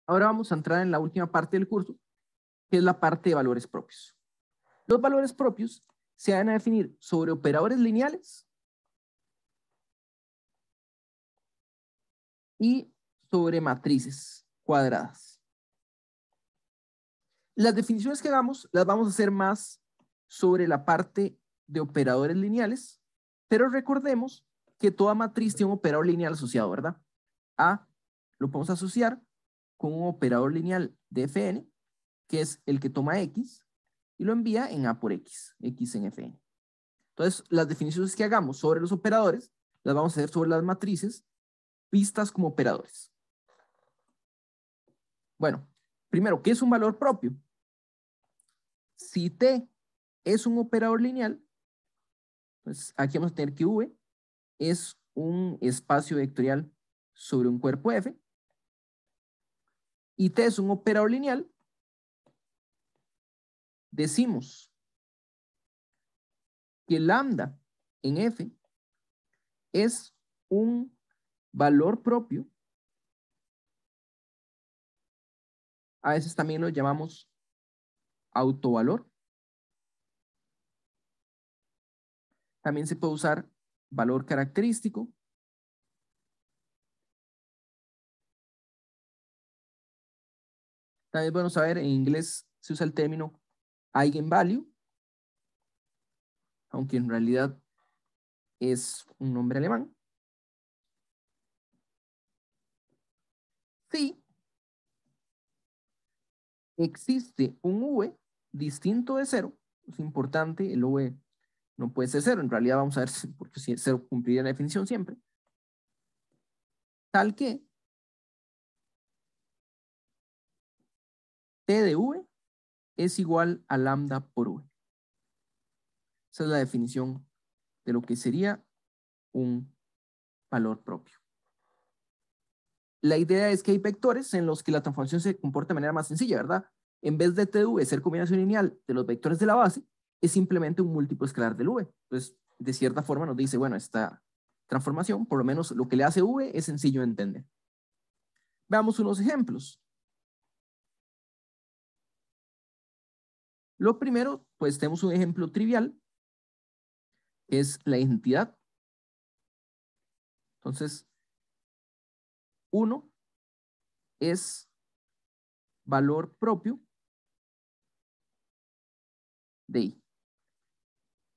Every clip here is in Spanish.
Ahora vamos a entrar en la última parte del curso, que es la parte de valores propios. Los valores propios se van a definir sobre operadores lineales y sobre matrices cuadradas. Las definiciones que hagamos las vamos a hacer más sobre la parte de operadores lineales, pero recordemos que toda matriz tiene un operador lineal asociado, ¿verdad? A lo podemos asociar con un operador lineal de Fn, que es el que toma X y lo envía en A por X, X en Fn. Entonces, las definiciones que hagamos sobre los operadores las vamos a hacer sobre las matrices vistas como operadores. Bueno, primero, ¿qué es un valor propio? Si T es un operador lineal, pues aquí vamos a tener que V es un espacio vectorial sobre un cuerpo F, y T es un operador lineal, decimos que lambda en F es un valor propio. A veces también lo llamamos autovalor. También se puede usar valor característico. También es bueno saber, en inglés se usa el término eigenvalue, aunque en realidad es un nombre alemán. Sí, existe un V distinto de cero, es importante, el V no puede ser cero, en realidad vamos a ver, porque si es cero cumpliría la definición siempre, tal que T de V es igual a lambda por V. Esa es la definición de lo que sería un valor propio. La idea es que hay vectores en los que la transformación se comporta de manera más sencilla, ¿verdad? En vez de T de V ser combinación lineal de los vectores de la base, es simplemente un múltiplo escalar del V. Entonces, de cierta forma nos dice, bueno, esta transformación, por lo menos lo que le hace V es sencillo de entender. Veamos unos ejemplos. Lo primero, pues tenemos un ejemplo trivial, que es la identidad. Entonces, 1 es valor propio de I.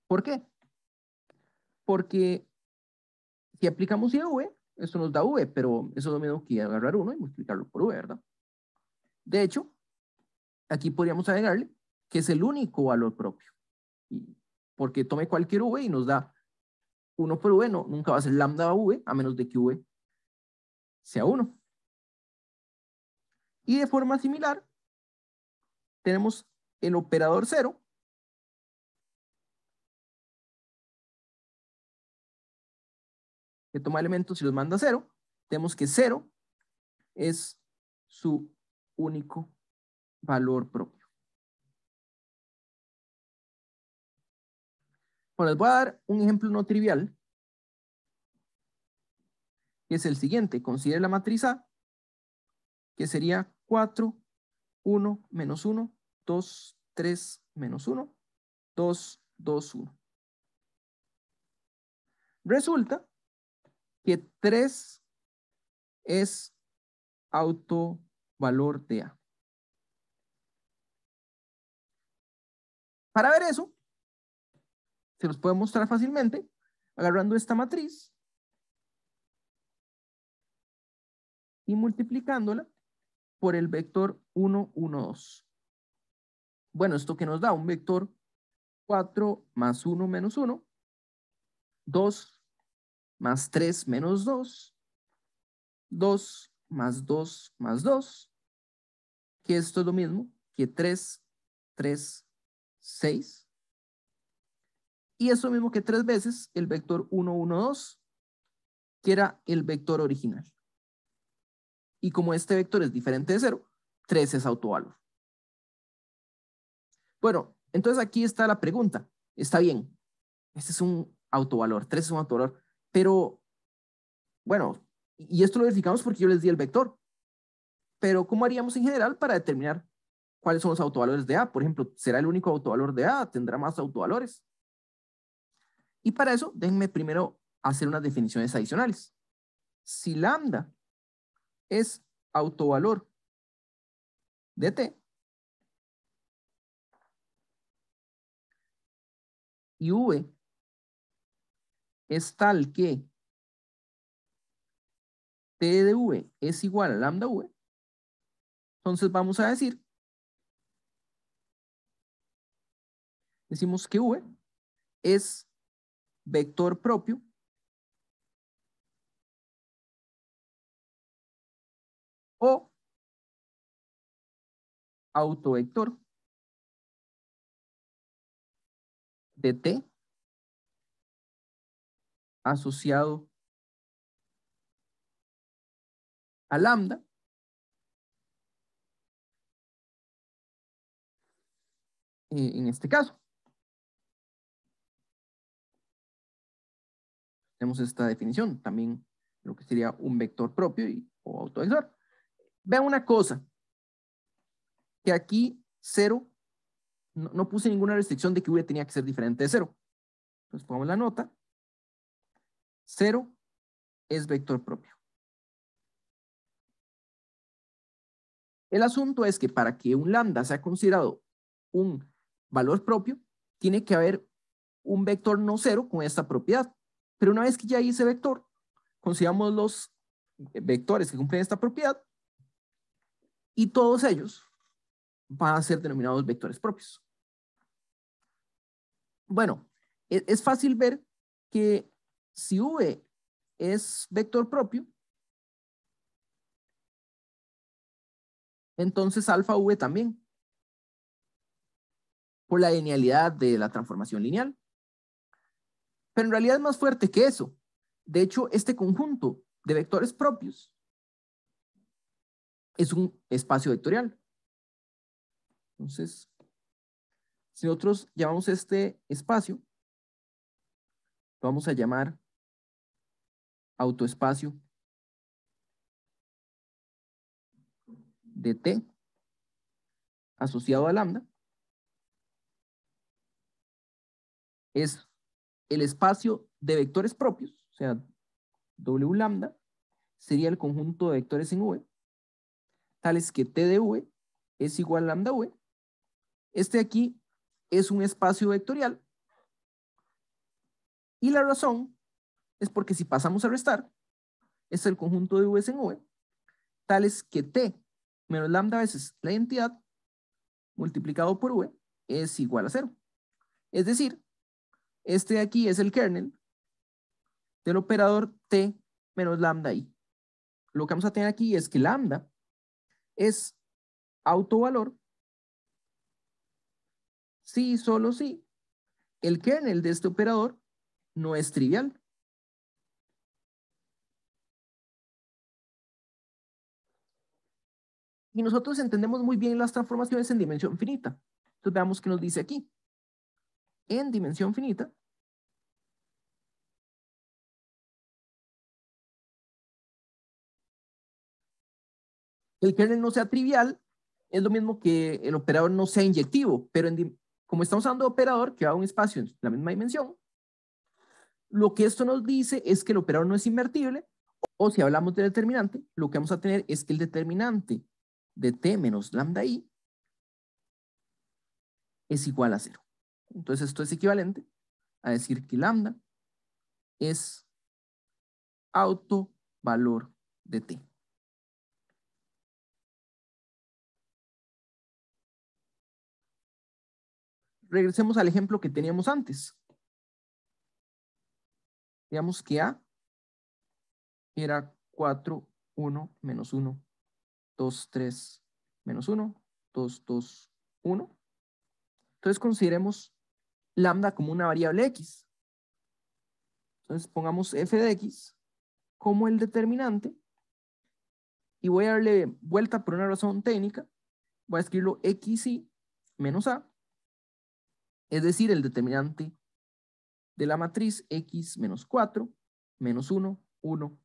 ¿Por qué? Porque si aplicamos I a V, esto nos da V, pero eso es lo mismo que agarrar 1 y multiplicarlo por V, ¿verdad? De hecho, aquí podríamos agregarle que es el único valor propio. Porque tome cualquier V y nos da 1 por V, no, nunca va a ser lambda V, a menos de que V sea 1. Y de forma similar, tenemos el operador 0, que toma elementos y los manda a 0. Tenemos que 0 es su único valor propio. Bueno, les voy a dar un ejemplo no trivial, que es el siguiente. Considere la matriz A, que sería 4, 1, menos 1, 2, 3, menos 1, 2, 2, 1. Resulta que 3 es autovalor de A. Para ver eso, se los puede mostrar fácilmente agarrando esta matriz y multiplicándola por el vector 1, 1, 2. Bueno, ¿esto qué nos da? Un vector 4 más 1 menos 1, 2 más 3 menos 2, 2 más 2 más 2, que esto es lo mismo que 3, 3, 6. Y eso mismo que 3 veces el vector 1, 1, 2, que era el vector original. Y como este vector es diferente de 0, 3 es autovalor. Bueno, entonces aquí está la pregunta. Está bien, este es un autovalor, 3 es un autovalor, pero bueno, y esto lo verificamos porque yo les di el vector. Pero ¿cómo haríamos en general para determinar cuáles son los autovalores de A? Por ejemplo, ¿será el único autovalor de A? ¿Tendrá más autovalores? Y para eso, déjenme primero hacer unas definiciones adicionales. Si lambda es autovalor de T y V es tal que T de V es igual a lambda V, entonces vamos a decimos que V es vector propio o autovector de T asociado a lambda en este caso. Tenemos esta definición, también lo que sería un vector propio o autovector. Vean una cosa, que aquí 0, no puse ninguna restricción de que V tenía que ser diferente de 0. Entonces pongamos la nota. 0 es vector propio. El asunto es que para que un lambda sea considerado un valor propio, tiene que haber un vector no cero con esta propiedad. Pero una vez que ya hice vector, consideramos los vectores que cumplen esta propiedad y todos ellos van a ser denominados vectores propios. Bueno, es fácil ver que si V es vector propio, entonces alfa V también, por la linealidad de la transformación lineal. Pero en realidad es más fuerte que eso. De hecho, este conjunto de vectores propios es un espacio vectorial. Entonces, si nosotros llamamos este espacio, lo vamos a llamar autoespacio de T asociado a lambda, es el espacio de vectores propios, o sea, W lambda sería el conjunto de vectores en V, tales que T de V es igual a lambda V. Este aquí es un espacio vectorial y la razón es porque si pasamos a restar, es el conjunto de V's en V, tales que T menos lambda veces la identidad multiplicado por V es igual a 0. Es decir, este de aquí es el kernel del operador T menos lambda I. Lo que vamos a tener aquí es que lambda es autovalor si y solo si el kernel de este operador no es trivial. Y nosotros entendemos muy bien las transformaciones en dimensión finita. Entonces veamos qué nos dice aquí. En dimensión finita, el kernel no sea trivial es lo mismo que el operador no sea inyectivo, pero como estamos hablando de operador que va a un espacio en la misma dimensión, lo que esto nos dice es que el operador no es invertible, o si hablamos del determinante, lo que vamos a tener es que el determinante de T menos lambda I es igual a 0. Entonces esto es equivalente a decir que lambda es autovalor de T. Regresemos al ejemplo que teníamos antes. Digamos que A era 4, 1, menos 1, 2, 3, menos 1, 2, 2, 1. Entonces consideremos lambda como una variable X. Entonces pongamos f de X como el determinante y voy a darle vuelta por una razón técnica. Voy a escribirlo xi menos A, es decir, el determinante de la matriz x menos 4, menos 1, 1,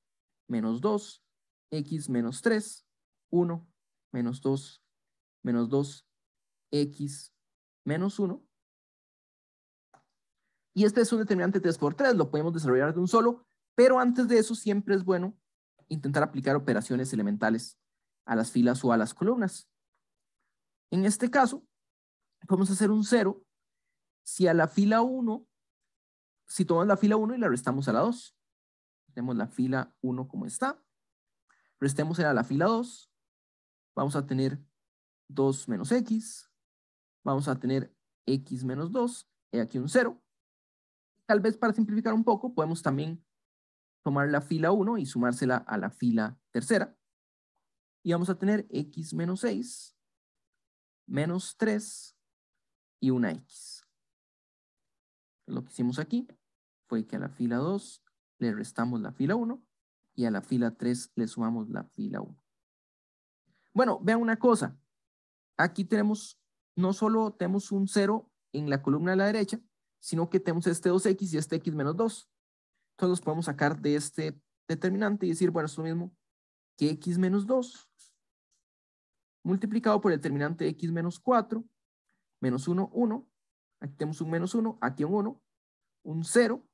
menos 2, x menos 3, 1, menos 2, menos 2, x menos 1. Y este es un determinante 3 por 3, lo podemos desarrollar de un solo, pero antes de eso siempre es bueno intentar aplicar operaciones elementales a las filas o a las columnas. En este caso, podemos hacer un 0 si a la fila 1, si tomamos la fila 1 y la restamos a la 2. Tenemos la fila 1 como está, restemos a la fila 2, vamos a tener 2 menos x, vamos a tener x menos 2, y aquí un 0. Tal vez para simplificar un poco, podemos también tomar la fila 1 y sumársela a la fila tercera. Y vamos a tener x menos 6, menos 3 y una x. Lo que hicimos aquí fue que a la fila 2 le restamos la fila 1 y a la fila 3 le sumamos la fila 1. Bueno, vean una cosa. Aquí tenemos, no solo tenemos un 0 en la columna de la derecha, sino que tenemos este 2x y este x menos 2. Entonces los podemos sacar de este determinante y decir, bueno, es lo mismo que x menos 2 multiplicado por el determinante x menos 4, menos 1, 1. Aquí tenemos un menos 1, aquí un 1, un 0,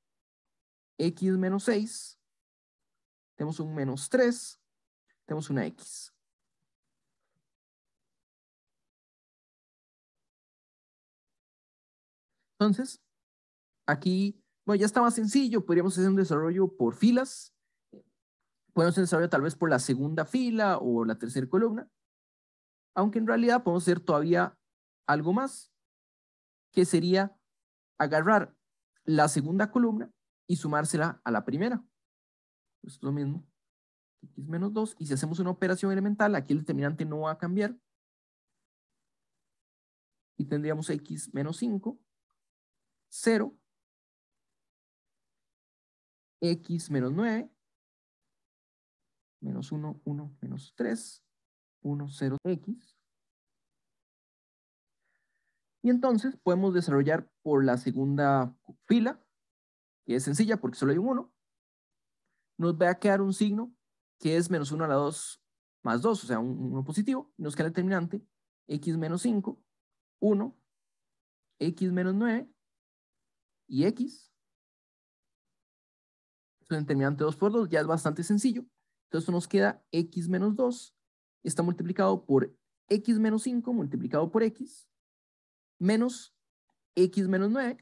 x menos 6, tenemos un menos 3, tenemos una x. Entonces, aquí, bueno, ya está más sencillo, podríamos hacer un desarrollo por filas, podemos hacer un desarrollo tal vez por la segunda fila o la tercera columna, aunque en realidad podemos hacer todavía algo más, que sería agarrar la segunda columna y sumársela a la primera. Pues es lo mismo, x menos 2, y si hacemos una operación elemental, aquí el determinante no va a cambiar, y tendríamos x menos 5, 0, x menos 9, menos 1, 1, menos 3, 1, 0, x. Y entonces podemos desarrollar por la segunda fila, que es sencilla porque solo hay un 1. Nos va a quedar un signo que es menos 1 a la 2 más 2, o sea, un 1 positivo. Nos queda el determinante x menos 5, 1, x menos 9 y x. Es un determinante 2 por 2, ya es bastante sencillo. Entonces nos queda x menos 2, está multiplicado por x menos 5 multiplicado por x, menos x menos 9,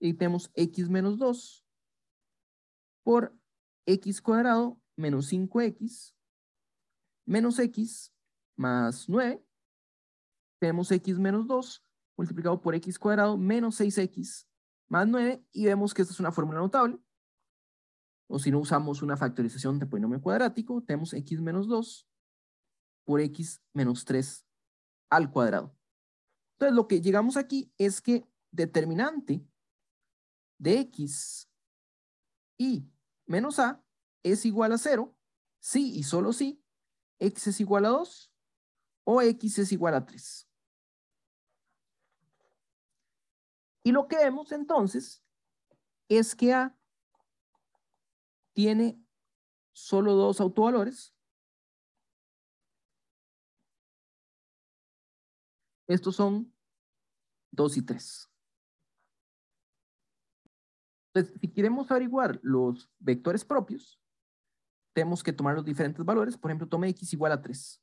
y tenemos x menos 2 por x cuadrado menos 5x menos x más 9, tenemos x menos 2 multiplicado por x cuadrado menos 6x más 9, y vemos que esta es una fórmula notable. O si no usamos una factorización de polinomio cuadrático, tenemos x menos 2 por x menos 3 al cuadrado. Entonces lo que llegamos aquí es que determinante de x y menos a es igual a 0, si y solo si x es igual a 2 o x es igual a 3. Y lo que vemos entonces es que a tiene solo dos autovalores. Estos son 2 y 3. Entonces, si queremos averiguar los vectores propios, tenemos que tomar los diferentes valores. Por ejemplo, tome x igual a 3.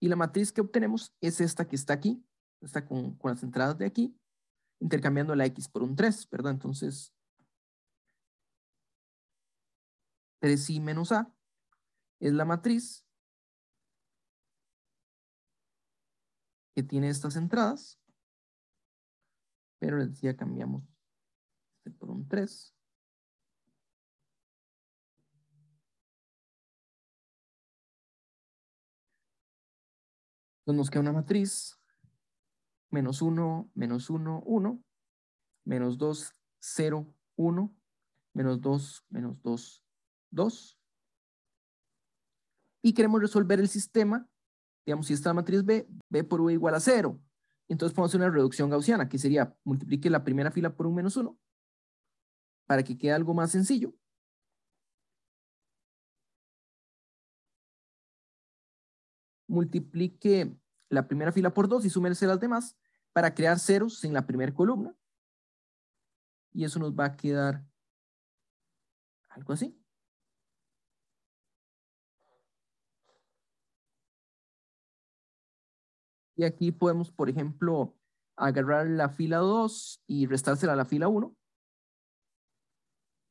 Y la matriz que obtenemos es esta que está aquí, está con las entradas de aquí, intercambiando la x por un 3, ¿verdad? Entonces, 3i menos a es la matriz que tiene estas entradas, pero les decía, cambiamos este por un 3. Entonces nos queda una matriz menos 1, menos 1, 1, menos 2, 0, 1, menos 2, menos 2, 2. Y queremos resolver el sistema, digamos, si esta es la matriz B, B por V igual a 0. Entonces podemos hacer una reducción gaussiana, que sería multiplique la primera fila por un menos 1, para que quede algo más sencillo. multiplique la primera fila por 2 y súmese las demás para crear ceros en la primera columna. Y eso nos va a quedar algo así. Y aquí podemos, por ejemplo, agarrar la fila 2 y restársela a la fila 1.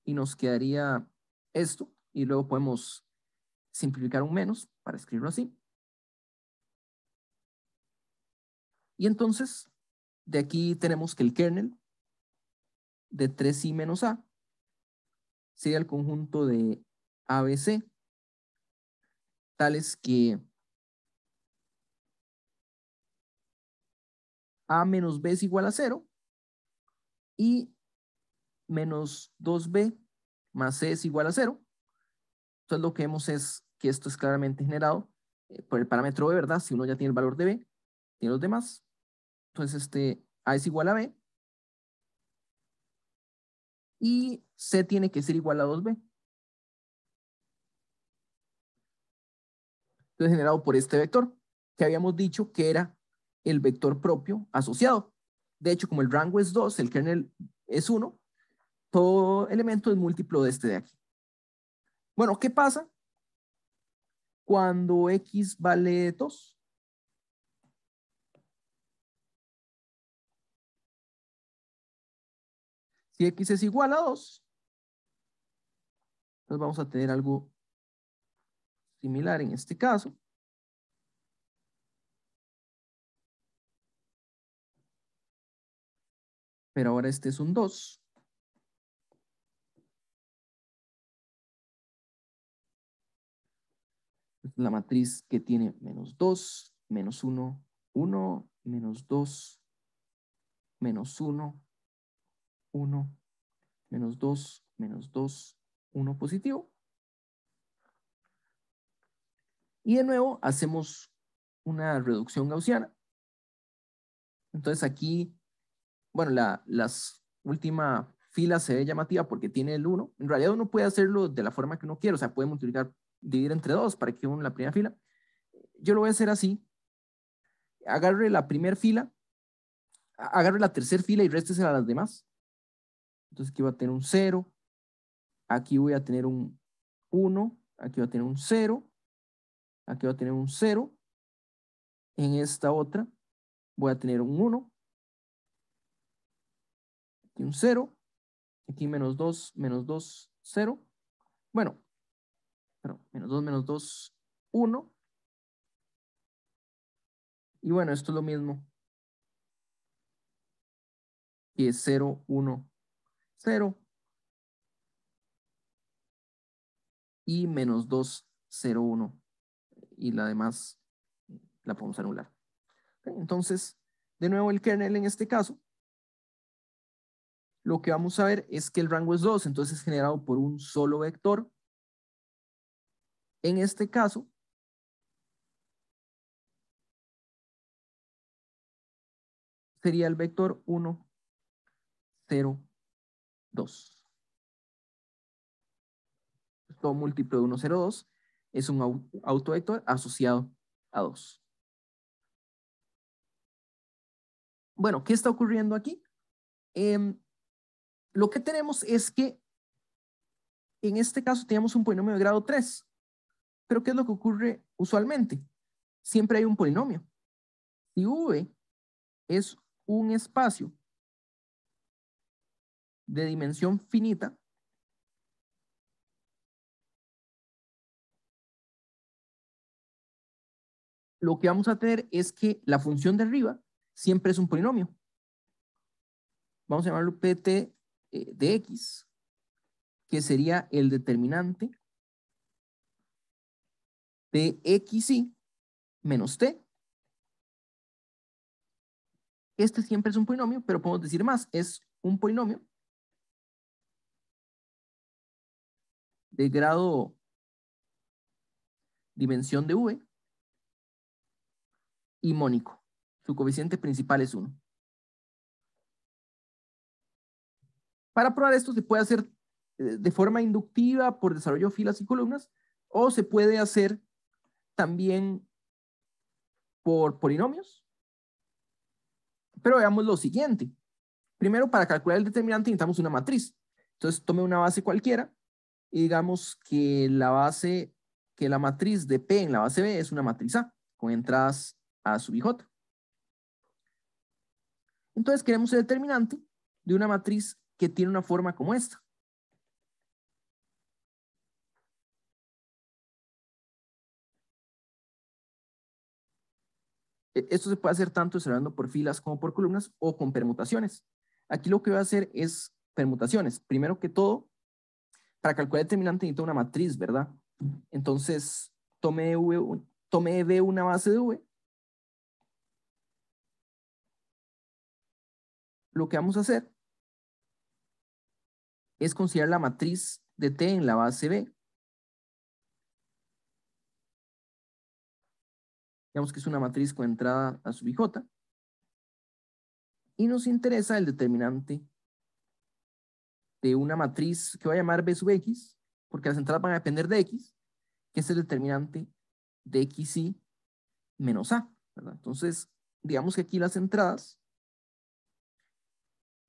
Y nos quedaría esto. Y luego podemos simplificar un menos para escribirlo así. Y entonces, de aquí tenemos que el kernel de 3i menos a sería el conjunto de ABC, tales que a menos b es igual a 0 y menos 2b más c es igual a 0. Entonces lo que vemos es que esto es claramente generado por el parámetro b, ¿verdad? Si uno ya tiene el valor de b, tiene los demás. Entonces a es igual a b y c tiene que ser igual a 2b. Entonces generado por este vector, que habíamos dicho que era el vector propio asociado. De hecho, como el rango es 2, el kernel es 1, todo elemento es múltiplo de este de aquí. Bueno, ¿qué pasa cuando x vale 2? Si x es igual a 2, entonces vamos a tener algo similar en este caso. Pero ahora este es un 2. La matriz que tiene menos 2, menos 1, 1, menos 2, menos 1, 1, menos 2, menos 2, 1 positivo. Y de nuevo hacemos una reducción gaussiana. Entonces aquí, bueno, las última fila se ve llamativa porque tiene el 1. En realidad uno puede hacerlo de la forma que uno quiera, o sea, puede multiplicar, dividir entre 2 para que uno la primera fila. Yo lo voy a hacer así. Agarre la primera fila, agarre la tercera fila y réstese a las demás. Entonces aquí voy a tener un 0, aquí voy a tener un 1, aquí voy a tener un 0, aquí voy a tener un 0. En esta otra voy a tener un 1, aquí un 0, aquí menos 2, 0. Bueno, pero menos 2, 1. Y bueno, esto es lo mismo que 0, 1, 0. Y menos 2, 0, 1. Y la demás la podemos anular. ¿Okay? Entonces, de nuevo el kernel en este caso, lo que vamos a ver es que el rango es 2, entonces es generado por un solo vector. En este caso, sería el vector 1, 0, 2. Todo múltiplo de 1, 0, 2 es un autovector asociado a 2. Bueno, ¿qué está ocurriendo aquí? Lo que tenemos es que en este caso tenemos un polinomio de grado 3. Pero ¿qué es lo que ocurre usualmente? Siempre hay un polinomio. Si V es un espacio de dimensión finita, lo que vamos a tener es que la función de arriba siempre es un polinomio. Vamos a llamarlo PT de X, que sería el determinante de XY menos T. Este siempre es un polinomio, pero podemos decir más, es un polinomio de grado dimensión de V y mónico. Su coeficiente principal es 1. Para probar esto se puede hacer de forma inductiva por desarrollo de filas y columnas, o se puede hacer también por polinomios. Pero veamos lo siguiente. Primero, para calcular el determinante necesitamos una matriz. Entonces, tome una base cualquiera y digamos que la matriz de P en la base B es una matriz A, con entradas A sub i j. Entonces, queremos el determinante de una matriz que tiene una forma como esta. Esto se puede hacer tanto desarrollando por filas como por columnas o con permutaciones. Aquí lo que voy a hacer es permutaciones. Primero que todo, para calcular el determinante necesito una matriz, ¿verdad? Entonces, tome V una base de V. Lo que vamos a hacer es considerar la matriz de T en la base B. Digamos que es una matriz con entrada a sub i j. Y nos interesa el determinante de una matriz que voy a llamar B sub X, porque las entradas van a depender de X, que es el determinante de XY menos A, ¿verdad? Entonces, digamos que aquí las entradas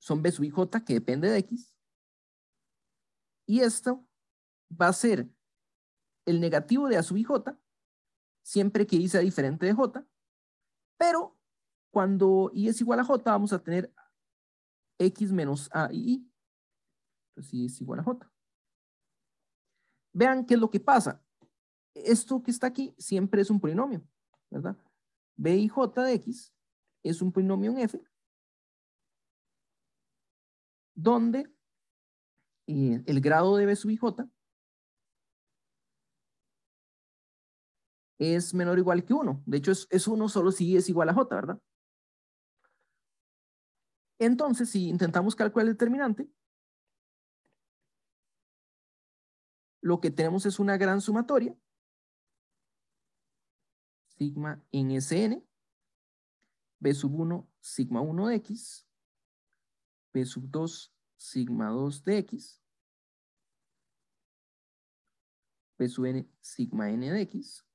son B sub IJ, que depende de X, y esto va a ser el negativo de A sub IJ, siempre que Y sea diferente de J, pero cuando Y es igual a J, vamos a tener X menos A y Y. Entonces, Y es igual a J. Vean qué es lo que pasa. Esto que está aquí siempre es un polinomio, ¿verdad? B y J de X es un polinomio en F, donde el grado de B sub IJ es menor o igual que 1. De hecho, es 1 solo si Y es igual a J, ¿verdad? Entonces, si intentamos calcular el determinante, lo que tenemos es una gran sumatoria, sigma en Sn, B sub 1, sigma 1 de X, B sub 2, sigma 2 de X, B sub n, sigma n de X,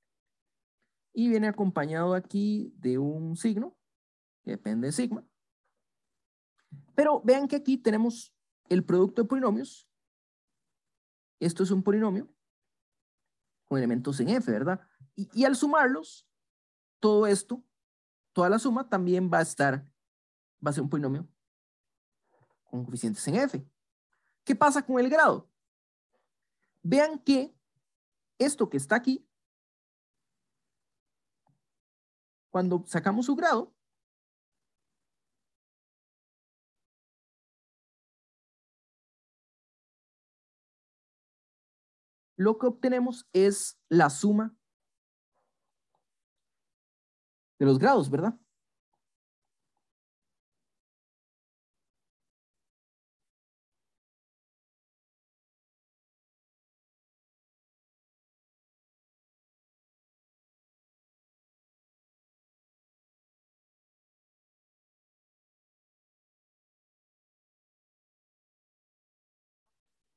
y viene acompañado aquí de un signo, que depende de sigma. Pero vean que aquí tenemos el producto de polinomios. Esto es un polinomio con elementos en F, ¿verdad? Y al sumarlos, todo esto, toda la suma también va a ser un polinomio con coeficientes en F. ¿Qué pasa con el grado? Vean que esto que está aquí, cuando sacamos su grado, lo que obtenemos es la suma de los grados, ¿verdad?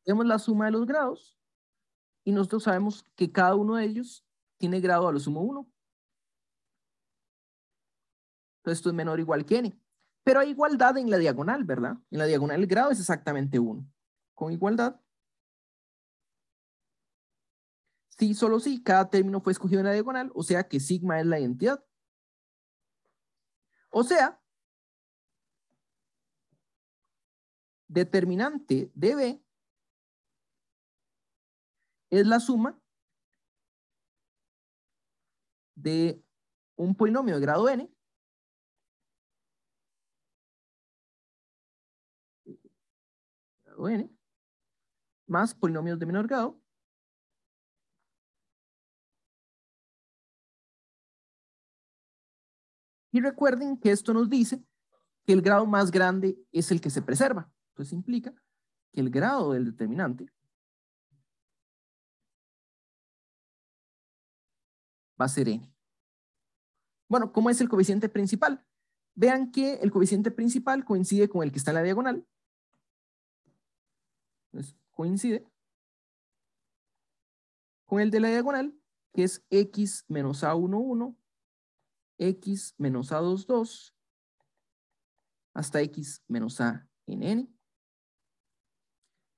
Tenemos la suma de los grados y nosotros sabemos que cada uno de ellos tiene grado a lo sumo 1. Entonces esto es menor o igual que n. Pero hay igualdad en la diagonal, ¿verdad? En la diagonal el grado es exactamente 1. Con igualdad, sí, solo sí, cada término fue escogido en la diagonal, o sea que sigma es la identidad. O sea, determinante de B es la suma de un polinomio de grado n más polinomios de menor grado y recuerden que esto nos dice que el grado más grande es el que se preserva. Entonces implica que el grado del determinante va a ser n. Bueno, ¿cómo es el coeficiente principal? Vean que el coeficiente principal coincide con el que está en la diagonal. Entonces, coincide con el de la diagonal, que es x menos a11 x menos a22 hasta x menos a en n.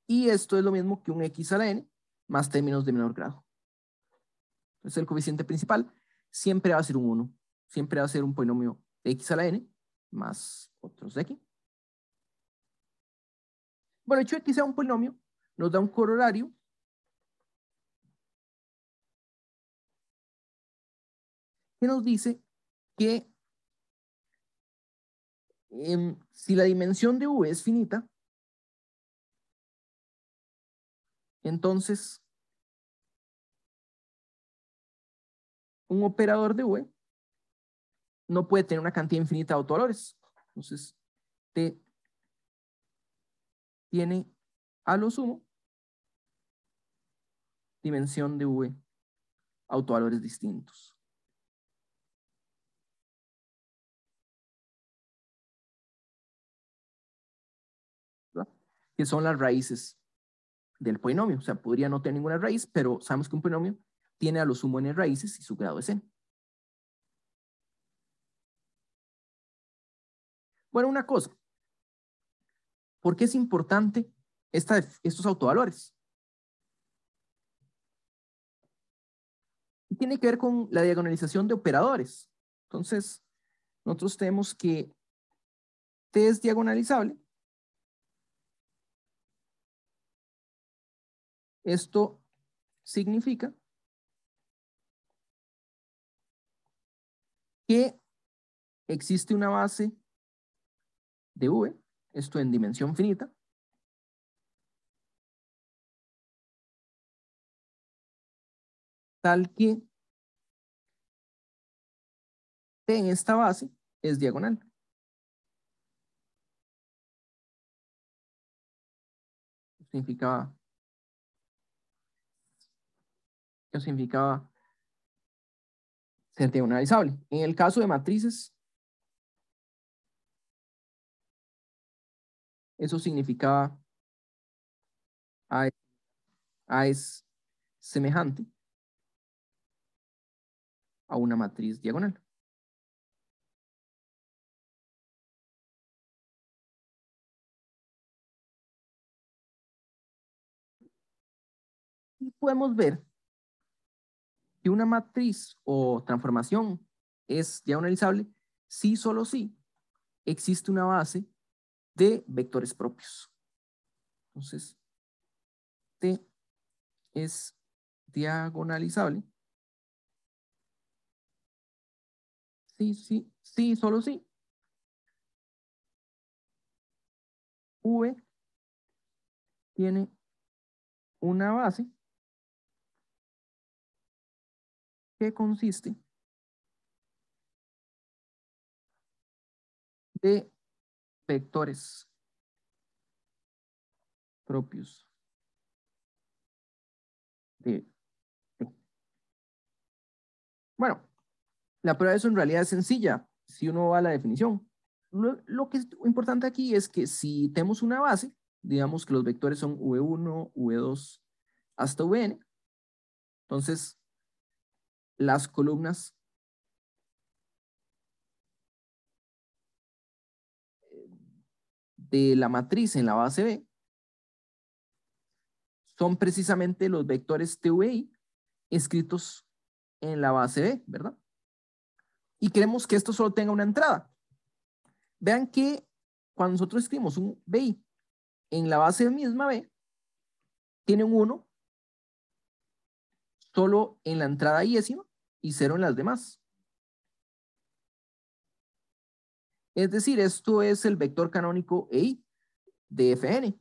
Y esto es lo mismo que un x a la n más términos de menor grado. Entonces el coeficiente principal siempre va a ser un 1. Siempre va a ser un polinomio de x a la n más otros de x. Bueno, el hecho de que sea un polinomio nos da un corolario que nos dice que si la dimensión de V es finita, entonces un operador de V no puede tener una cantidad infinita de autovalores. Entonces, T tiene a lo sumo dimensión de V autovalores distintos. ¿Verdad? Que son las raíces del polinomio. O sea, podría no tener ninguna raíz, pero sabemos que un polinomio tiene a lo sumo n raíces y su grado es n. Bueno, una cosa. ¿Por qué es importante estos autovalores? Y tiene que ver con la diagonalización de operadores. Entonces, nosotros tenemos que T es diagonalizable. Esto significa que existe una base de V, esto en dimensión finita, tal que T en esta base es diagonal. Significaba ser diagonalizable. En el caso de matrices, eso significaba A es semejante a una matriz diagonal. Y podemos ver que una matriz o transformación es diagonalizable si solo si existe una base de vectores propios. Entonces, T es diagonalizable. Sí, solo sí. V tiene una base que consiste de vectores propios de T. Bueno, la prueba de eso en realidad es sencilla si uno va a la definición. Lo que es importante aquí es que si tenemos una base, digamos que los vectores son V1, V2 hasta Vn, entonces las columnas de la matriz en la base B son precisamente los vectores TVI escritos en la base B, ¿verdad? Y queremos que esto solo tenga una entrada. Vean que cuando nosotros escribimos un BI en la base misma B, tiene un 1 solo en la entrada iésima y 0 en las demás. Es decir, esto es el vector canónico EI de Fn.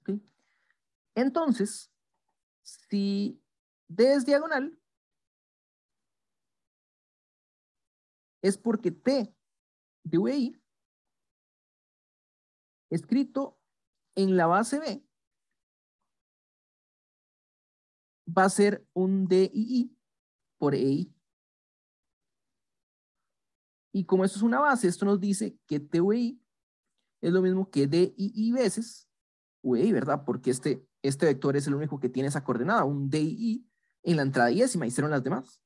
¿Okay? Entonces, si D es diagonal, es porque T de VI escrito en la base B va a ser un DII por EI. Y como esto es una base, esto nos dice que TVI es lo mismo que DII veces VI, ¿verdad? Porque este vector es el único que tiene esa coordenada, un DII en la entrada iésima y 0 en las demás.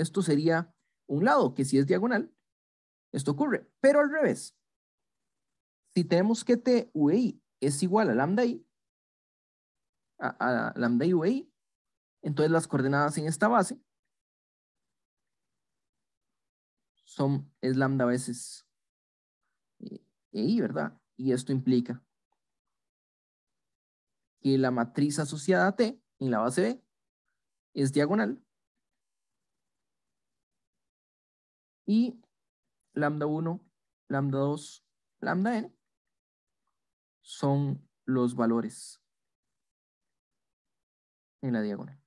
esto sería un lado, que si es diagonal, esto ocurre. Pero al revés, si tenemos que T, V, I es igual a lambda I, a lambda I, V, I, entonces las coordenadas en esta base es lambda veces I, ¿verdad? Y esto implica que la matriz asociada a T en la base B es diagonal y lambda 1, lambda 2, lambda n son los valores en la diagonal.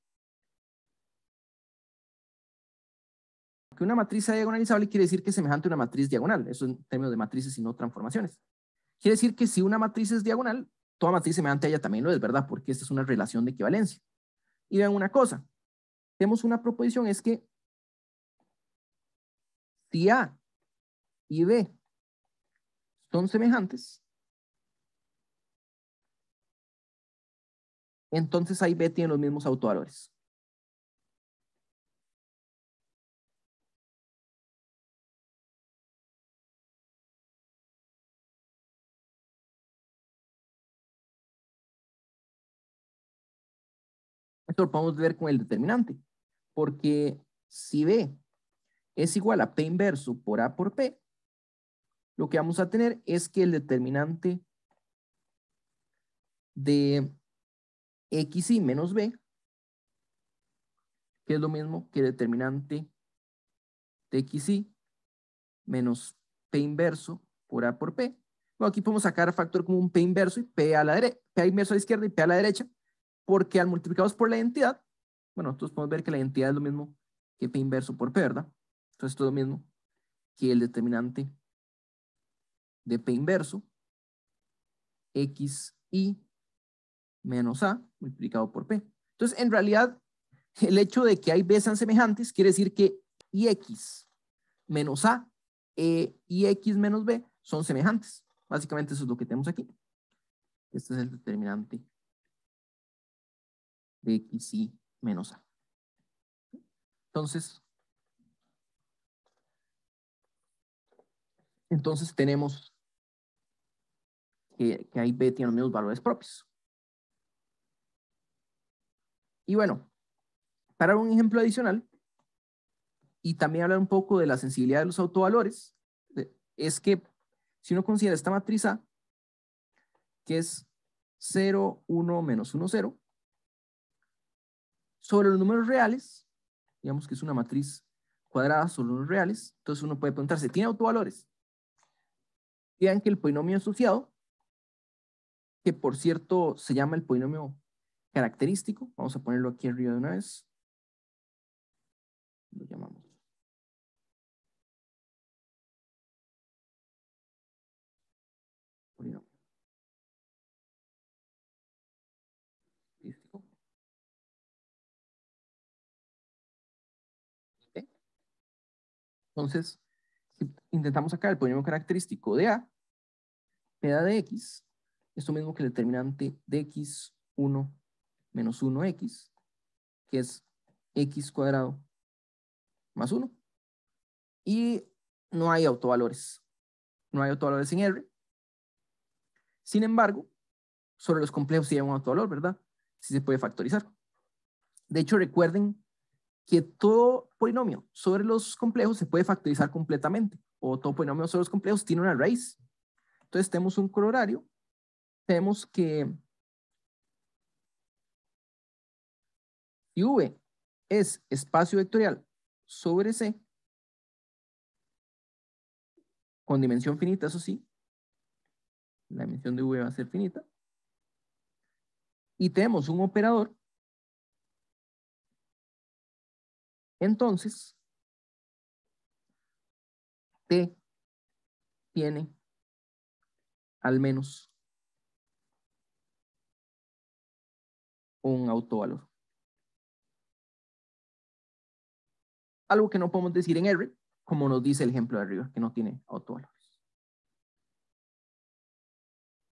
Que una matriz sea diagonalizable quiere decir que es semejante a una matriz diagonal. Eso en términos de matrices y no transformaciones. Quiere decir que si una matriz es diagonal, toda matriz semejante a ella también lo es, ¿verdad? Porque esta es una relación de equivalencia. Y vean una cosa. Tenemos una proposición, es que si A y B son semejantes, entonces A y B tienen los mismos autovalores. Esto lo podemos ver con el determinante, porque si B es igual a P inverso por A por P, lo que vamos a tener es que el determinante de XY menos B, que es lo mismo que el determinante de XY menos P inverso por A por P. Bueno, aquí podemos sacar factor común P inverso y P a la derecha, P inverso a la izquierda y P a la derecha, porque al multiplicados por la identidad, bueno, nosotros podemos ver que la identidad es lo mismo que P inverso por P, ¿verdad? Entonces esto es lo mismo que el determinante de P inverso XY menos A multiplicado por P. Entonces, en realidad, el hecho de que hay B sean semejantes quiere decir que IX menos A y X menos B son semejantes. Básicamente eso es lo que tenemos aquí. Este es el determinante de XY menos A. Entonces tenemos que ahí B tiene los mismos valores propios. Y bueno, para un ejemplo adicional, y también hablar un poco de la sensibilidad de los autovalores, es que si uno considera esta matriz A, que es 0, 1, menos 1, 0, sobre los números reales, digamos que es una matriz cuadrada sobre números reales, entonces uno puede preguntarse, ¿tiene autovalores? Vean que el polinomio asociado, que por cierto se llama el polinomio característico, vamos a ponerlo aquí arriba de una vez, lo llamamos. Polinomio característico. ¿Okay? Entonces, si intentamos sacar el polinomio característico de A, P de X, esto mismo que el determinante de X1 menos 1X, que es X cuadrado más 1. Y no hay autovalores. No hay autovalores en R. Sin embargo, sobre los complejos sí hay un autovalor, ¿verdad? Sí se puede factorizar. De hecho, recuerden que todo polinomio sobre los complejos se puede factorizar completamente. O todo polinomio sobre los complejos tiene una raíz. Entonces tenemos un corolario. Tenemos que si V es espacio vectorial sobre C, con dimensión finita, eso sí, la dimensión de V va a ser finita, y tenemos un operador, entonces T tiene al menos un autovalor. Algo que no podemos decir en R, como nos dice el ejemplo de arriba, que no tiene autovalores.